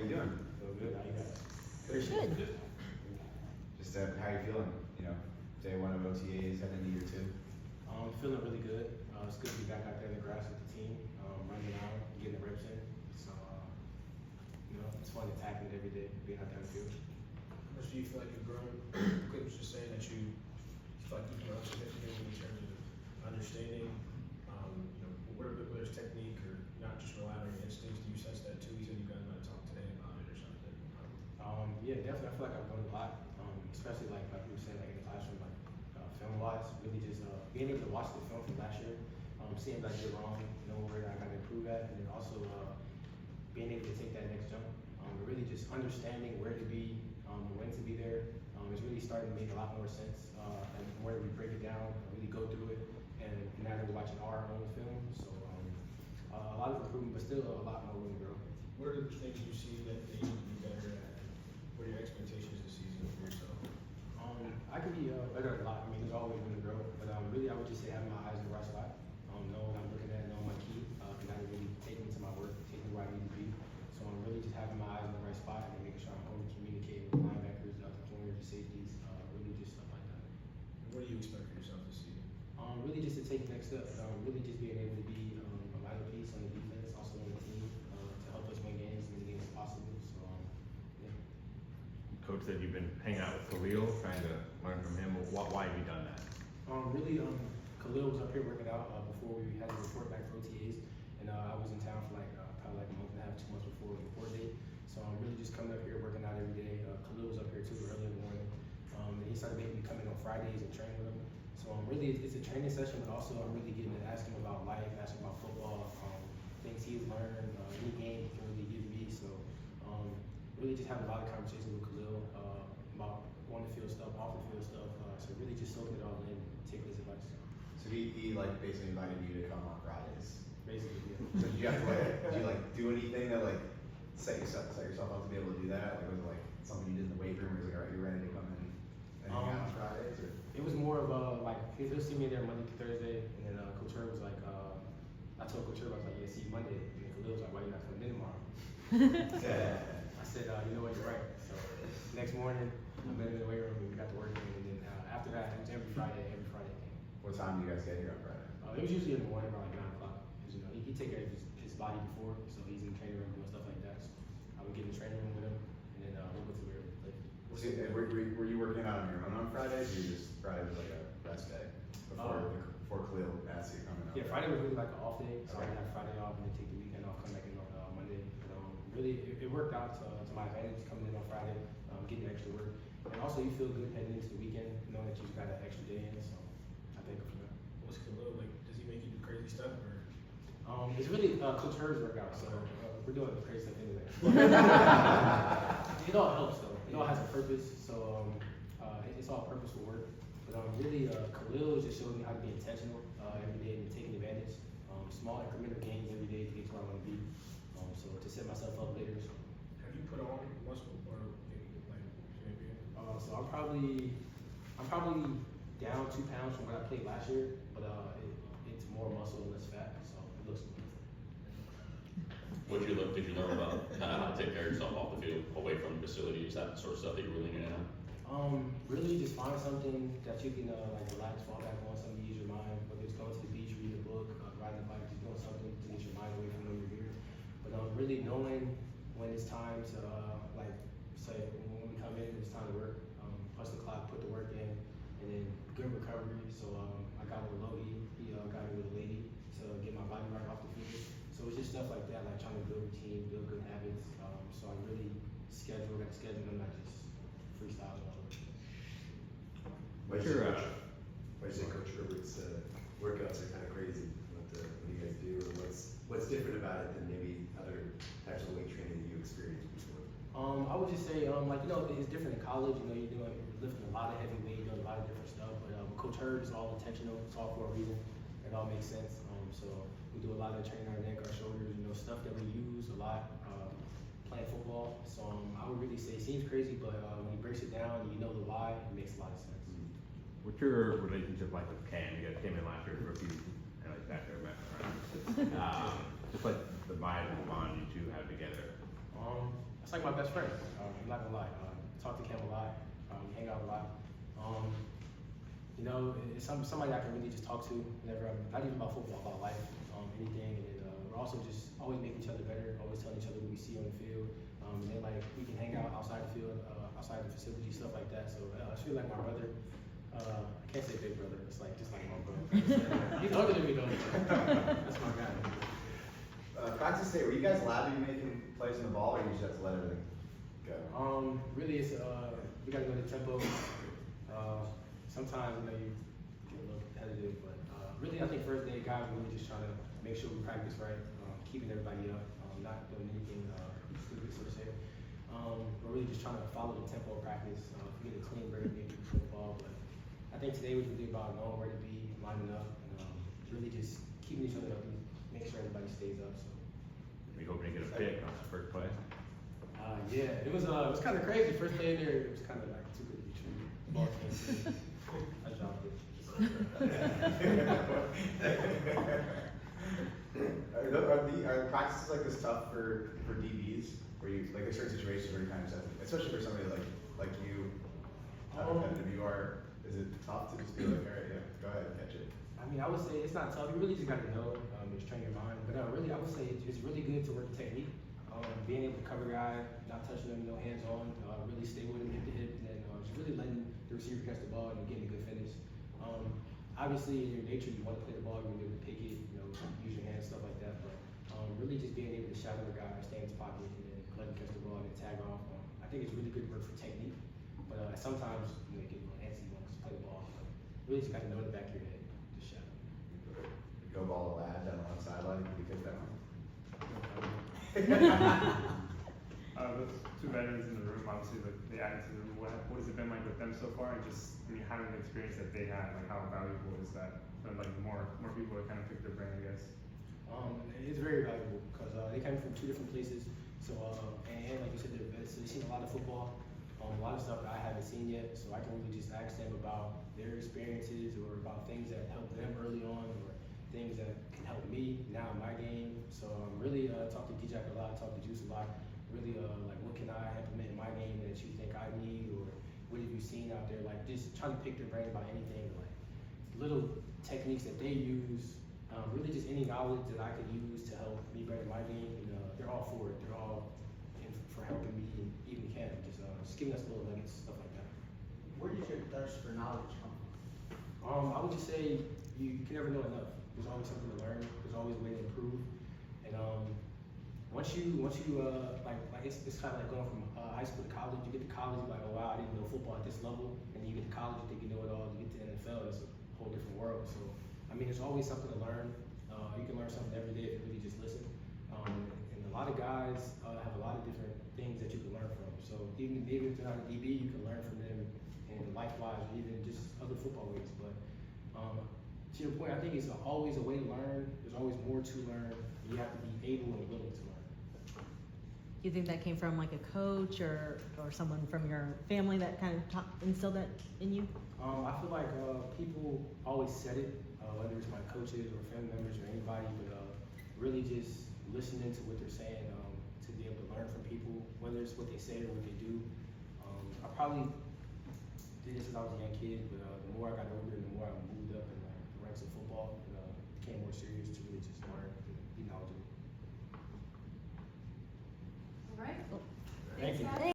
you doing? Feel good. How you guys? Good. Just how you feeling? You know, day one of OTAs, heading into year two. Feeling really good. It's good to be back out there in the grass with the team, running around, getting the reps in. So, it's fun attacking it every day, being out there in the field. How much do you feel like you've grown? Clint was just saying that you feel like you've grown significantly in terms of understanding, whether it's technique or not just relying on your instincts. Do you sense that too? You said you guys might talk today about it or something. Yeah, definitely. I feel like I've grown a lot, especially like you were saying, like in the classroom, like film-wise, really just being able to watch the film from last year, seeing that I did wrong, know where I got to improve at, and then also being able to take that next jump. Really just understanding where to be, when to be there. It's really starting to make a lot more sense, and where we break it down, really go through it, and now that we're watching our own film, so a lot of improvement, but still a lot more room to grow. What are the things you see that they need to be better at? What are your expectations this season for yourself? I could be better at a lot. I mean, there's always room to grow, but really, I would just say having my eyes in the right spot, know what I'm looking at, know my key, and that would really take me to my work, take me where I need to be. So I'm really just having my eyes in the right spot and making sure I'm always communicating with linebackers, the other corners, the safeties, really just stuff like that. And what do you expect for yourself this season? Really just to take the next step. Really just being able to be a vital piece on the defense, also on the team, to help us win games, as many games as possible. So, yeah. Coach said you've been hanging out with Khalil, trying to learn from him. Why have you done that? Really, Khalil was up here working out before we had to report back for OTAs, and I was in town for probably like a month and a half, 2 months before the report date. So I'm really just coming up here working out every day. Khalil was up here too early in the morning, and he started making me come in on Fridays and train with him. So really, it's a training session, but also I'm really getting to ask him about life, asking about football, things he's learned, any game he can really give me. So really just having a lot of conversations with Khalil about on the field stuff, off the field stuff. So really just soaking it all in, taking his advice. So he like basically invited you to come on Fridays. Basically, yeah. So did you have to do anything to like set yourself up to be able to do that? Like was it like something you did in the weight room, or was it like, all right, you're ready to come in and hang out on Fridays? Or? It was more of he'll see me there Monday to Thursday, and then Coach Herb was like, I told Coach Herb, I was like, yeah, see you Monday. And then Khalil was like, why you not coming in tomorrow? I said, you know what, you're right. So next morning, I met him in the weight room and we got to work, and then after that, it was every Friday came. What time do you guys get here on Friday? It was usually in the morning around like 9 o'clock, because he take care of his body before, so he's in the training room doing stuff like that. So I would get in the training room with him, and then we'll go to where we play. Were you working out on your own on Fridays, or you just Friday was like a rest day before Khalil asked you to come in? Yeah, Friday was really like an off day, so I would have Friday off and then take the weekend off, come back in on Monday. But really, it worked out to my advantage coming in on Friday, getting extra work, and also you feel good heading into the weekend, knowing that you've got an extra day in. So I thank him for that. What's Khalil like? Does he make you do crazy stuff or? It's really Coach Herb's workout, so we're doing the crazy stuff anyway. It all helps though. It all has a purpose, so it's all purposeful work. But really, Khalil just showed me how to be intentional every day and taking advantage. Small incremental gains every day to get to where I want to be. So to set myself up later. So. Have you put on muscle or maybe? So I'm probably down 2 pounds from what I played last year, but it's more muscle and less fat, so it looks good. What did you learn about how to take care of yourself off the field, away from facilities, that sort of stuff that you really need to know? Really just find something that you can relax, fall back on, something to use your mind, whether it's going to the beach, reading a book, riding a bike, just doing something to get your mind away from when you're here. But really knowing when it's time to say when we come in, it's time to work, plus the clock, put the work in, and then good recovery. So I got with Logie, he got me with a lady to get my body right off the field. So it's just stuff like that, like trying to build routine, build good habits. So I really schedule, I'm not just freestyling. What do you say Coach Herbert's workouts are kind of crazy? What do you guys do, or what's different about it than maybe other types of weight training that you experienced before? I would just say, it's different in college. You're lifting a lot of heavy weight, doing a lot of different stuff. But Coach Herb is all intentional. It's all for a reason. It all makes sense. So we do a lot of training our neck, our shoulders, stuff that we use a lot playing football. So I would really say it seems crazy, but when he breaks it down and you know the why, it makes a lot of sense. What's your relationship like with Cam? You guys came in last year as rookies, and like back there, right? Just like the vibe and the bond you two have together. it's like my best friend. I'm not gonna lie. Talk to Cam a lot. We hang out a lot. You know, it's somebody I can really just talk to whenever I'm not even about football, about life, anything. And then we're also just always making each other better, always telling each other what we see on the field. And then like we can hang out outside the field, outside the facility, stuff like that. So I feel like my brother. I can't say big brother. It's like just like my brother. He's older than me though. That's my guy. Practice day, were you guys allowed to be making plays on the ball, or you just have to let everything go? Really, it's we gotta go to tempo. Sometimes you know you get a little competitive, but really I think first day guys really just trying to make sure we practice right, keeping everybody up, not doing anything stupid, so to say. We're really just trying to follow the tempo of practice, get a clean break, get through football. But I think today was really about knowing where to be, lining up, and really just keeping each other up and make sure everybody stays up. So. We hoping to get a pick on that first play. Yeah, it was kind of crazy. First day in there, it was kind of like too good to be true. Ball came through. I dropped it. Are practices like this tough for DBs? Where you like there's certain situations where you kind of just have to, especially for somebody like you, how competitive you are. Is it tough to just be like, all right, yeah, go ahead and catch it? I mean, I would say it's not tough. You really just got to know, just train your mind. But really, I would say it's really good to work the technique. Being able to cover a guy, not touching him, no hands on, really stay with him hip to hip, and then just really letting the receiver catch the ball and getting a good finish. Obviously, in your nature, you want to play the ball, you want to be able to pick it, use your hands, stuff like that. But really just being able to shadow the guy, stay in his pocket, and then let him catch the ball and then tag off. I think it's really good work for technique. But sometimes you get a little antsy, you want to play the ball. But really just got to know in the back of your head, just shadow. Go ball a lad down on the sideline, you pick that one. Those two veterans in the room, obviously, they added to the room. What has it been like with them so far? And just, I mean, having the experience that they had, like, how valuable is that? For, like, more people to kind of pick their brain, I guess. It's very valuable because they came from two different places. So, and like you said, they're vets, so they've seen a lot of football, a lot of stuff that I haven't seen yet. So I can really just ask them about their experiences or about things that helped them early on or things that can help me now in my game. So really talk to D-Jack a lot, talk to Juice a lot. Really like what can I implement in my game that you think I need, or what have you seen out there? Like just trying to pick their brain about anything, like little techniques that they use. Really just any knowledge that I could use to help me better my game. And, they're all for it. They're all in for helping me and even Cam. Just giving us little nuggets, stuff like that. Where does your thirst for knowledge come from? I would just say you can never know enough. There's always something to learn. There's always a way to improve. And once you like it's kind of like going from high school to college. You get to college, you're like, oh wow, I didn't know football at this level. And then you get to college, you think you know it all. You get to the NFL, it's a whole different world. So I mean, there's always something to learn. You can learn something every day if you really just listen. And a lot of guys have a lot of different things that you can learn from. So even if they're not a DB, you can learn from them, and life-wise, or even just other football ways. But to your point, I think it's always a way to learn. There's always more to learn. You have to be able and willing to learn. Do you think that came from like a coach or someone from your family that kind of instilled that in you? I feel like people always said it, whether it's my coaches or family members or anybody, but really just listening to what they're saying, to be able to learn from people, whether it's what they say or what they do. I probably did this since I was a young kid, but the more I got older, the more I moved up in the ranks of football, and became more serious to really just learn and be knowledgeable. All right. Thank you.